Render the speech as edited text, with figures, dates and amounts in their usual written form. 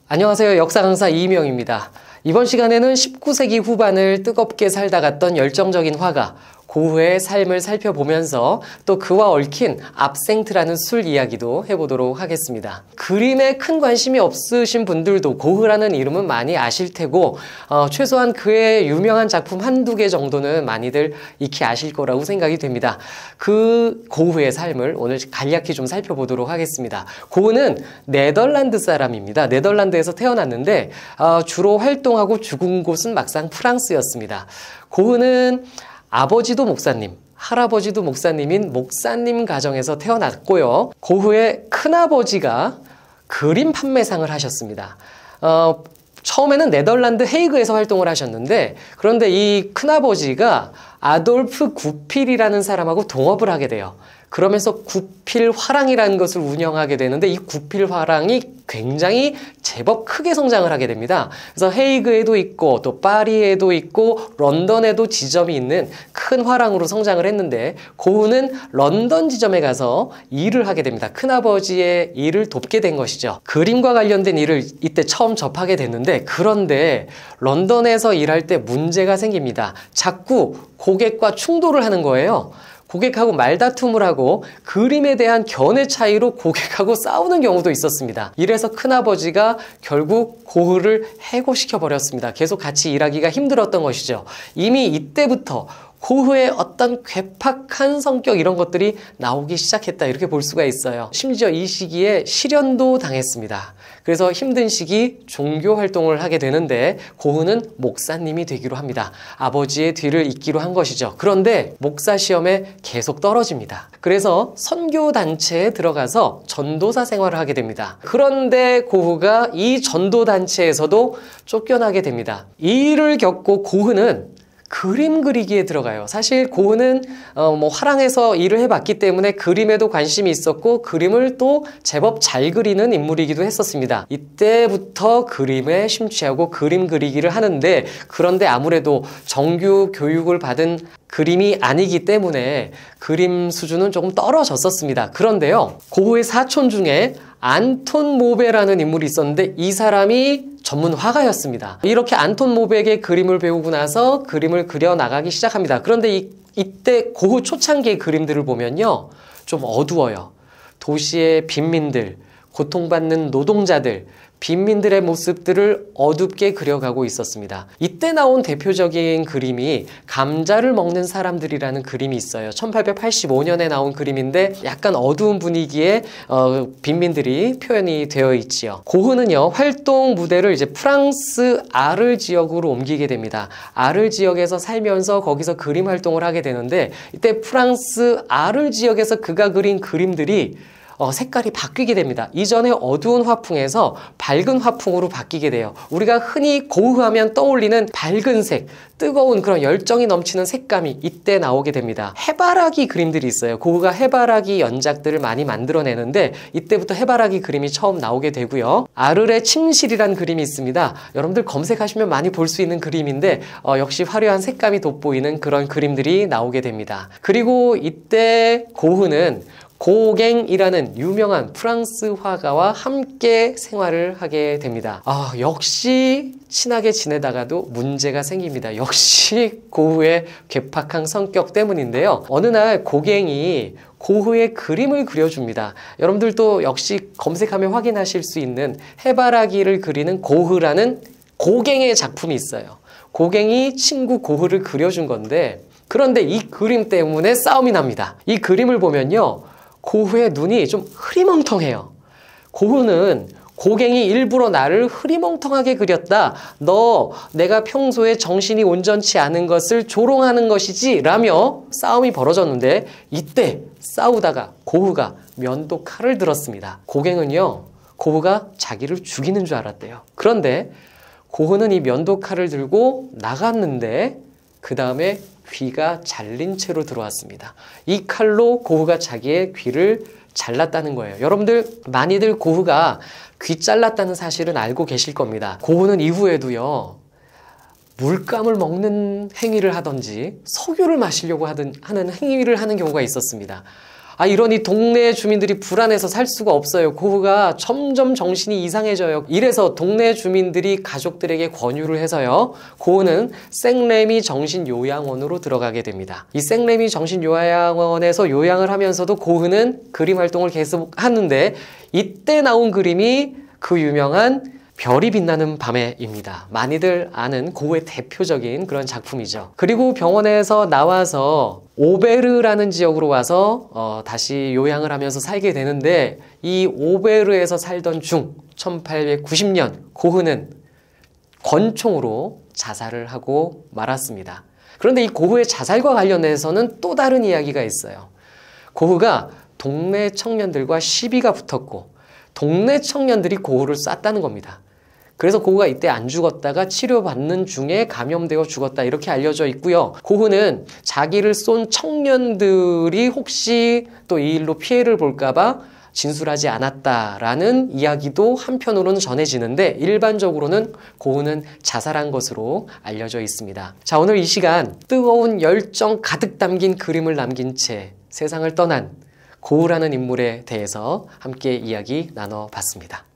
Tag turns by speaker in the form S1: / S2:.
S1: 안녕하세요. 역사 강사 이희명입니다. 이번 시간에는 19세기 후반을 뜨겁게 살다 갔던 열정적인 화가 고흐의 삶을 살펴보면서 또 그와 얽힌 압생트라는 술 이야기도 해보도록 하겠습니다. 그림에 큰 관심이 없으신 분들도 고흐라는 이름은 많이 아실 테고 최소한 그의 유명한 작품 한두 개 정도는 많이들 익히 아실 거라고 생각이 됩니다. 그 고흐의 삶을 오늘 간략히 좀 살펴보도록 하겠습니다. 고흐는 네덜란드 사람입니다. 네덜란드에서 태어났는데 주로 활동하고 죽은 곳은 막상 프랑스였습니다. 고흐는 아버지도 목사님, 할아버지도 목사님인 목사님 가정에서 태어났고요. 고흐의 큰아버지가 그림 판매상을 하셨습니다. 처음에는 네덜란드 헤이그에서 활동을 하셨는데, 그런데 이 큰아버지가 아돌프 구필이라는 사람하고 동업을 하게 돼요. 그러면서 구필화랑이라는 것을 운영하게 되는데, 이 구필화랑이 굉장히 제법 크게 성장을 하게 됩니다. 그래서 헤이그에도 있고 또 파리에도 있고 런던에도 지점이 있는 큰 화랑으로 성장을 했는데, 고흐는 런던 지점에 가서 일을 하게 됩니다. 큰아버지의 일을 돕게 된 것이죠. 그림과 관련된 일을 이때 처음 접하게 됐는데, 그런데 런던에서 일할 때 문제가 생깁니다. 자꾸 고객과 충돌을 하는 거예요. 고객하고 말다툼을 하고 그림에 대한 견해 차이로 고객하고 싸우는 경우도 있었습니다. 이래서 큰아버지가 결국 고흐를 해고시켜 버렸습니다. 계속 같이 일하기가 힘들었던 것이죠. 이미 이때부터 고흐의 어떤 괴팍한 성격, 이런 것들이 나오기 시작했다, 이렇게 볼 수가 있어요. 심지어 이 시기에 실연도 당했습니다. 그래서 힘든 시기 종교 활동을 하게 되는데, 고흐는 목사님이 되기로 합니다. 아버지의 뒤를 잇기로 한 것이죠. 그런데 목사 시험에 계속 떨어집니다. 그래서 선교단체에 들어가서 전도사 생활을 하게 됩니다. 그런데 고흐가 이 전도단체에서도 쫓겨나게 됩니다. 이 일을 겪고 고흐는 그림 그리기에 들어가요. 사실 고흐는 화랑에서 일을 해봤기 때문에 그림에도 관심이 있었고 그림을 또 제법 잘 그리는 인물이기도 했었습니다. 이때부터 그림에 심취하고 그림 그리기를 하는데, 그런데 아무래도 정규 교육을 받은 그림이 아니기 때문에 그림 수준은 조금 떨어졌었습니다. 그런데요, 고흐의 사촌 중에 안톤 모베라는 인물이 있었는데, 이 사람이 전문 화가였습니다. 이렇게 안톤 모베에게 그림을 배우고 나서 그림을 그려 나가기 시작합니다. 그런데 이때 고흐 초창기의 그림들을 보면요, 좀 어두워요. 도시의 빈민들, 고통받는 노동자들, 빈민들의 모습들을 어둡게 그려가고 있었습니다. 이때 나온 대표적인 그림이 감자를 먹는 사람들이라는 그림이 있어요. 1885년에 나온 그림인데 약간 어두운 분위기에 빈민들이 표현이 되어 있지요. 고흐는요, 활동 무대를 이제 프랑스 아르 지역으로 옮기게 됩니다. 아르 지역에서 살면서 거기서 그림 활동을 하게 되는데, 이때 프랑스 아르 지역에서 그가 그린 그림들이 색깔이 바뀌게 됩니다. 이전에 어두운 화풍에서 밝은 화풍으로 바뀌게 돼요. 우리가 흔히 고흐하면 떠올리는 밝은 색, 뜨거운 그런 열정이 넘치는 색감이 이때 나오게 됩니다. 해바라기 그림들이 있어요. 고흐가 해바라기 연작들을 많이 만들어내는데, 이때부터 해바라기 그림이 처음 나오게 되고요. 아르레 침실이라는 그림이 있습니다. 여러분들 검색하시면 많이 볼 수 있는 그림인데 역시 화려한 색감이 돋보이는 그런 그림들이 나오게 됩니다. 그리고 이때 고흐는 고갱이라는 유명한 프랑스 화가와 함께 생활을 하게 됩니다. 역시 친하게 지내다가도 문제가 생깁니다. 역시 고흐의 괴팍한 성격 때문인데요. 어느 날 고갱이 고흐의 그림을 그려줍니다. 여러분들도 역시 검색하면 확인하실 수 있는 해바라기를 그리는 고흐라는 고갱의 작품이 있어요. 고갱이 친구 고흐를 그려준 건데, 그런데 이 그림 때문에 싸움이 납니다. 이 그림을 보면요, 고흐의 눈이 좀 흐리멍텅해요. 고흐는 고갱이 일부러 나를 흐리멍텅하게 그렸다, 내가 평소에 정신이 온전치 않은 것을 조롱하는 것이지, 라며 싸움이 벌어졌는데, 이때 싸우다가 고흐가 면도칼을 들었습니다. 고갱은요, 고흐가 자기를 죽이는 줄 알았대요. 그런데 고흐는 이 면도칼을 들고 나갔는데, 그 다음에 귀가 잘린 채로 들어왔습니다. 이 칼로 고흐가 자기의 귀를 잘랐다는 거예요. 여러분들 많이들 고흐가 귀 잘랐다는 사실은 알고 계실 겁니다. 고흐는 이후에도요, 물감을 먹는 행위를 하든지 석유를 마시려고 하는 행위를 하는 경우가 있었습니다. 이러니 동네 주민들이 불안해서 살 수가 없어요. 고흐가 점점 정신이 이상해져요. 이래서 동네 주민들이 가족들에게 권유를 해서요. 고흐는 생레미 정신요양원으로 들어가게 됩니다. 이 생레미 정신요양원에서 요양을 하면서도 고흐는 그림 활동을 계속 하는데 이때 나온 그림이 그 유명한 별이 빛나는 밤에입니다. 많이들 아는 고흐의 대표적인 그런 작품이죠. 그리고 병원에서 나와서 오베르라는 지역으로 와서 다시 요양을 하면서 살게 되는데 이 오베르에서 살던 중 1890년 고흐는 권총으로 자살을 하고 말았습니다. 그런데 이 고흐의 자살과 관련해서는 또 다른 이야기가 있어요. 고흐가 동네 청년들과 시비가 붙었고 동네 청년들이 고흐를 쐈다는 겁니다. 그래서 고흐가 이때 안 죽었다가 치료받는 중에 감염되어 죽었다 이렇게 알려져 있고요. 고흐는 자기를 쏜 청년들이 혹시 또 이 일로 피해를 볼까봐 진술하지 않았다라는 이야기도 한편으로는 전해지는데 일반적으로는 고흐는 자살한 것으로 알려져 있습니다. 자, 오늘 이 시간 뜨거운 열정 가득 담긴 그림을 남긴 채 세상을 떠난 고흐라는 인물에 대해서 함께 이야기 나눠봤습니다.